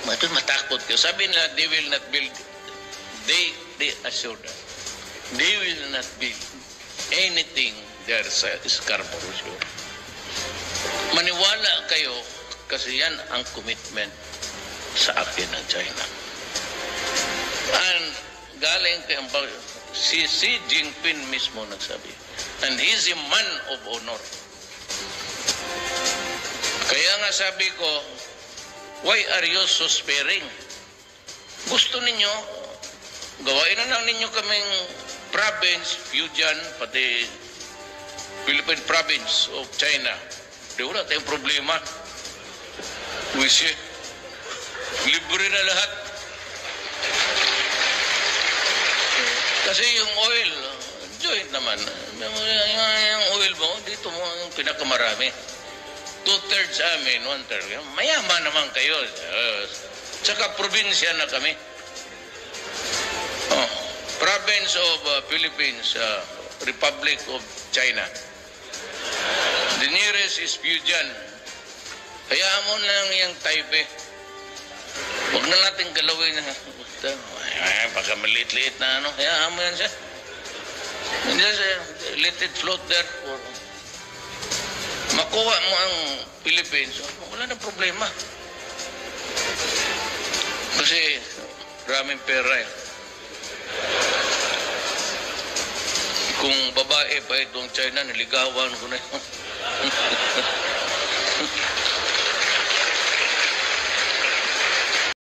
matakot kayo. Sabi nila, they will not build, they assured us, they will not build anything there sa Scarborough Show. Maniwala kayo kasi yan ang commitment sa akin ng China. And galing kay si Xi Jinping mismo nagsabi, and he's a man of honor. Kaya nga sabi ko, why are you so sparing? Gusto ninyo, gawain na lang ninyo kaming province, Fujian, pati Philippine province of China. Di wala tayong problema. Wish libre na lahat. Kasi yung oil, joint naman. Yung oil mo, dito mo yung pinakamarami. 2/3 amin, 1/3. Mayaman naman kayo. Tsaka probinsya na kami. Oh, Province of Philippines, Republic of China. The nearest is Fujian. Hayaan mo lang yung Taipei. Huwag na natin galawin. Baka maliit-liit na ano. Hayaan mo yan siya. Just let it float there. Makuha mo ang Philippines, wala na problema. Kasi maraming pera eh. Kung babae pa itong China, niligawan ko na yun.